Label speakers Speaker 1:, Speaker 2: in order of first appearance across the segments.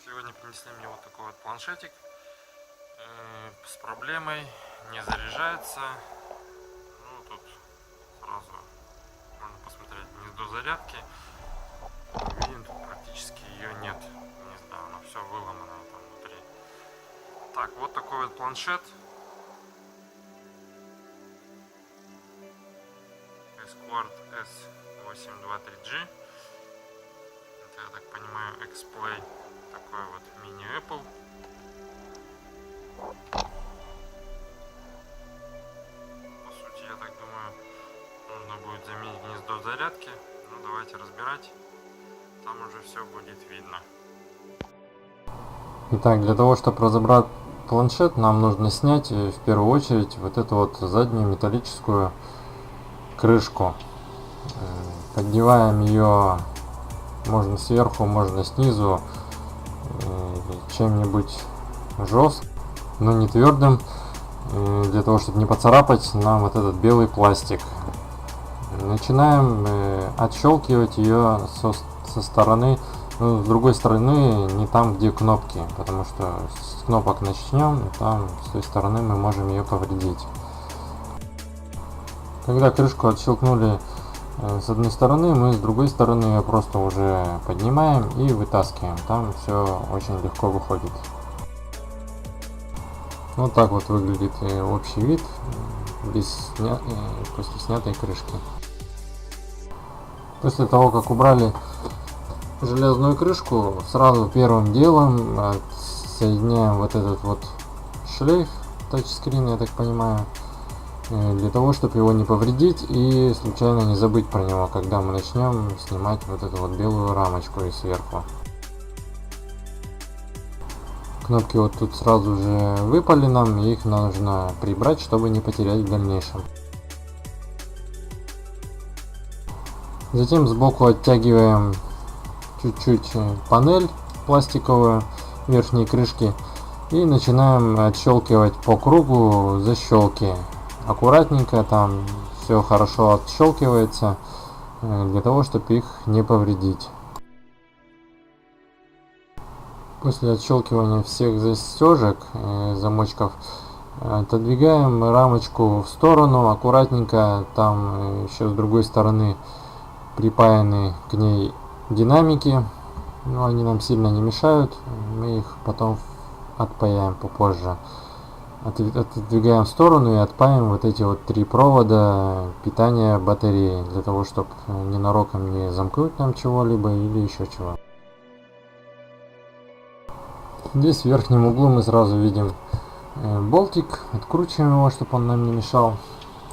Speaker 1: Сегодня принесли мне вот такой вот планшетик с проблемой, не заряжается. Ну, тут сразу можно посмотреть гнездо зарядки. Видим, тут практически ее нет. Гнезда, оно все выломано там внутри. Так, вот такой вот планшет. Esquart S823G. Это, я так понимаю, X-Play. Такой вот мини Apple. По сути, я так думаю, нужно будет заменить гнездо зарядки. Ну, давайте разбирать. Там уже все будет видно.
Speaker 2: Итак, для того, чтобы разобрать планшет, нам нужно снять в первую очередь вот эту вот заднюю металлическую крышку. Поддеваем ее можно сверху, можно снизу, чем-нибудь жестким, но не твердым, для того, чтобы не поцарапать нам вот этот белый пластик. Начинаем отщелкивать ее со стороны, ну, с другой стороны, не там, где кнопки, потому что с кнопок начнем, там с той стороны мы можем ее повредить. Когда крышку отщелкнули с одной стороны, мы с другой стороны ее просто уже поднимаем и вытаскиваем. Там все очень легко выходит. Вот так вот выглядит общий вид после снятой крышки. После того, как убрали железную крышку, сразу первым делом соединяем вот этот вот шлейф тачскрин, я так понимаю, для того, чтобы его не повредить и случайно не забыть про него, когда мы начнем снимать вот эту вот белую рамочку и сверху. Кнопки вот тут сразу же выпали нам, и их нужно прибрать, чтобы не потерять в дальнейшем. Затем сбоку оттягиваем чуть-чуть панель пластиковую верхней крышки и начинаем отщелкивать по кругу защелки. Аккуратненько, там все хорошо отщелкивается, для того, чтобы их не повредить. После отщелкивания всех застежек, замочков, отодвигаем рамочку в сторону, аккуратненько, там еще с другой стороны припаяны к ней динамики, но они нам сильно не мешают, мы их потом отпаяем попозже. Отодвигаем в сторону и отпаем вот эти вот 3 провода питания батареи, для того, чтобы ненароком не замкнуть нам чего-либо или еще чего. Здесь в верхнем углу мы сразу видим болтик, откручиваем его, чтобы он нам не мешал,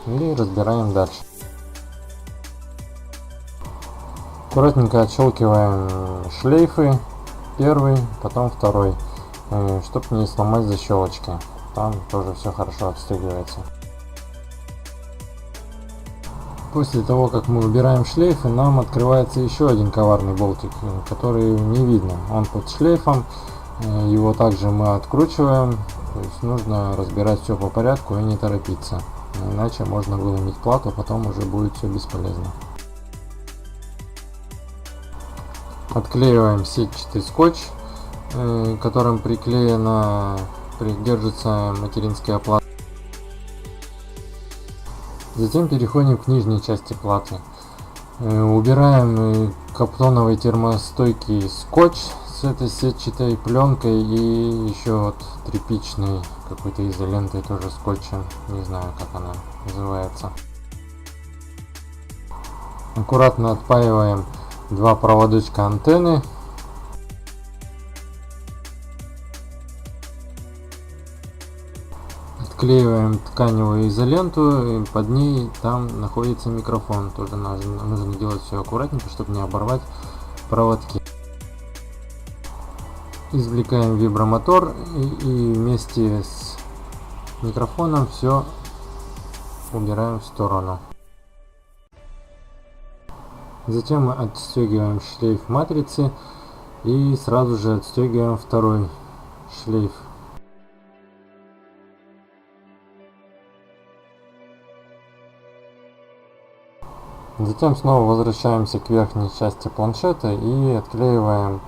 Speaker 2: и разбираем дальше. Аккуратненько отщелкиваем шлейфы, первый, потом второй, чтобы не сломать защелочки. Там тоже все хорошо отстегивается. После того, как мы убираем шлейфы, нам открывается еще один коварный болтик, который не видно. Он под шлейфом, его также мы откручиваем. То есть нужно разбирать все по порядку и не торопиться, иначе можно выломить плату, потом уже будет все бесполезно. Отклеиваем сетчатый скотч, которым держится материнская плата. Затем переходим к нижней части платы. Убираем каптоновый термостойкий скотч с этой сетчатой пленкой и еще вот тряпичной какой-то изолентой, тоже скотчем, не знаю, как она называется. Аккуратно отпаиваем 2 проводочка антенны. Отклеиваем тканевую изоленту, и под ней там находится микрофон. Тоже нужно делать все аккуратненько, чтобы не оборвать проводки. Извлекаем вибромотор и вместе с микрофоном все убираем в сторону. Затем мы отстегиваем шлейф матрицы и сразу же отстегиваем второй шлейф. Затем снова возвращаемся к верхней части планшета и отклеиваем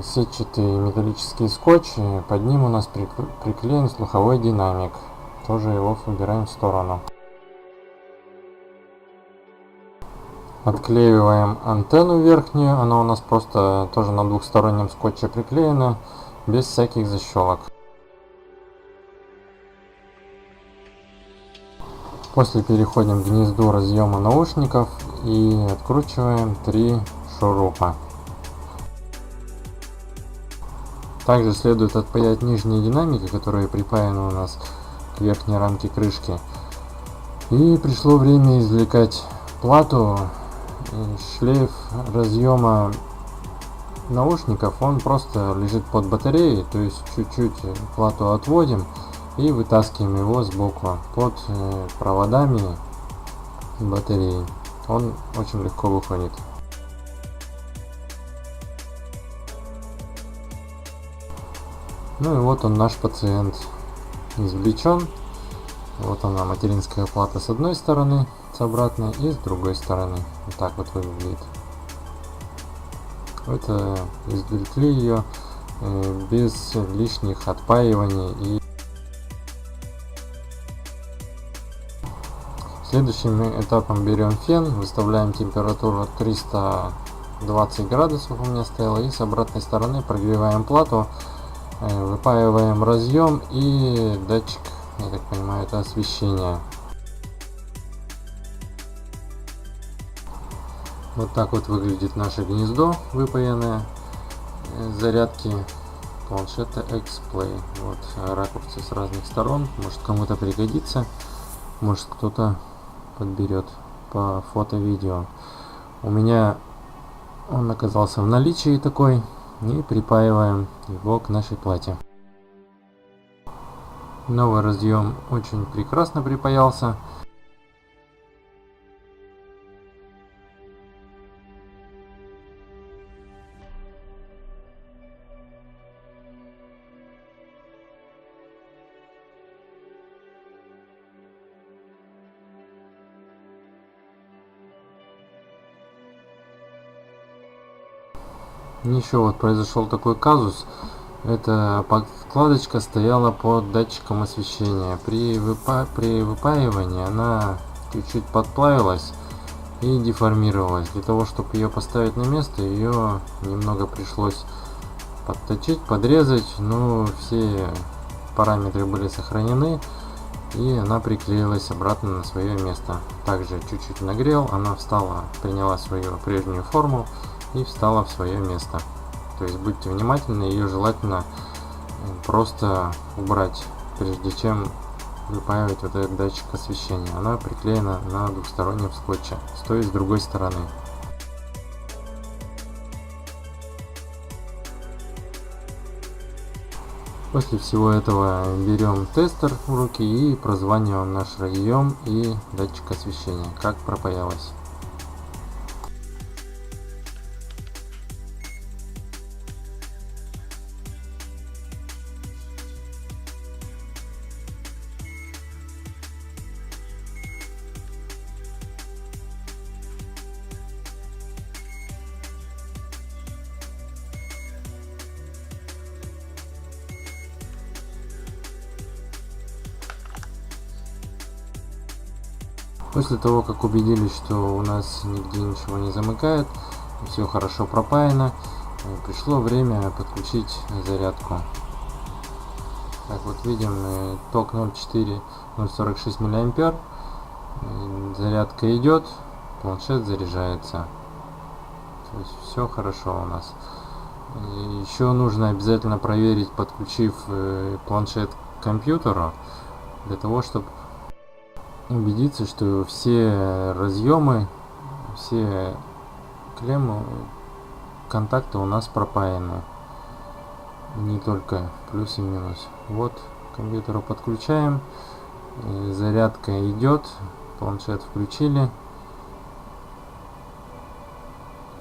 Speaker 2: сетчатый металлический скотч, и под ним у нас приклеен слуховой динамик. Тоже его убираем в сторону. Отклеиваем антенну верхнюю, она у нас просто тоже на двухстороннем скотче приклеена, без всяких защелок. После переходим к гнезду разъема наушников и откручиваем 3 шурупа. Также следует отпаять нижние динамики, которые припаяны у нас к верхней рамке крышки. И пришло время извлекать плату. Шлейф разъема наушников, он просто лежит под батареей, то есть чуть-чуть плату отводим и вытаскиваем его сбоку под проводами батареи. Он очень легко выходит. Ну и вот он, наш пациент, извлечен. Вот она, материнская плата с одной стороны, с обратной, и с другой стороны. Вот так вот выглядит. Это извлекли ее без лишних отпаиваний. И следующим этапом берем фен, выставляем температуру 320 градусов у меня стояло, и с обратной стороны прогреваем плату, выпаиваем разъем и датчик, я так понимаю, это освещение. Вот так вот выглядит наше гнездо выпаянное зарядки планшета X-Play. Вот ракурсы с разных сторон, может кому-то пригодится, может кто-то подберет по фото-видео. У меня он оказался в наличии такой, и припаиваем его к нашей плате. Новый разъем очень прекрасно припаялся. Еще вот произошел такой казус. Эта подкладочка стояла под датчиком освещения. При выпаивании она чуть-чуть подплавилась и деформировалась. Для того, чтобы ее поставить на место, ее немного пришлось подточить, подрезать. Но все параметры были сохранены, и она приклеилась обратно на свое место. Также чуть-чуть нагрел, она встала, приняла свою прежнюю форму и встала в свое место. То есть будьте внимательны, ее желательно просто убрать, прежде чем выпаивать вот этот датчик освещения. Она приклеена на двухстороннем скотче, с той и с другой стороны. После всего этого берем тестер в руки и прозваниваем наш разъем и датчик освещения, как пропаялось. После того, как убедились, что у нас нигде ничего не замыкает, все хорошо пропаяно, пришло время подключить зарядку. Так вот видим, ток 0,4, 0,46 мА, зарядка идет, планшет заряжается. То есть все хорошо у нас. Еще нужно обязательно проверить, подключив планшет к компьютеру, для того, чтобы убедиться, что все разъемы, все клеммы, контакты у нас пропаяны, не только плюс и минус. Вот к компьютеру подключаем, зарядка идет, планшет включили,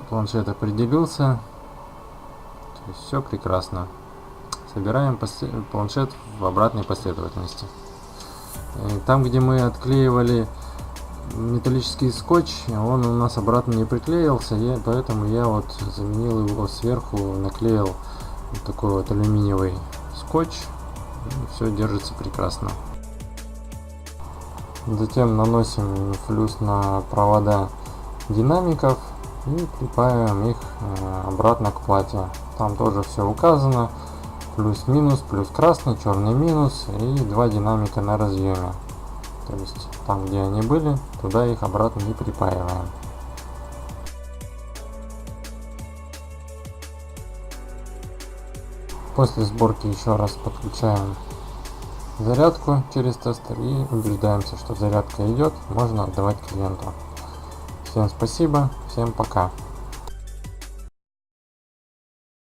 Speaker 2: планшет определился, то есть все прекрасно. Собираем планшет в обратной последовательности. Там, где мы отклеивали металлический скотч, он у нас обратно не приклеился, поэтому я вот заменил его сверху, наклеил вот такой вот алюминиевый скотч, все держится прекрасно. Затем наносим флюс на провода динамиков и припаиваем их обратно к плате. Там тоже все указано, плюс-минус, плюс красный, черный минус и два динамика на разъеме. То есть там, где они были, туда их обратно не припаиваем. После сборки еще раз подключаем зарядку через тестер и убеждаемся, что зарядка идет, можно отдавать клиенту. Всем спасибо, всем пока.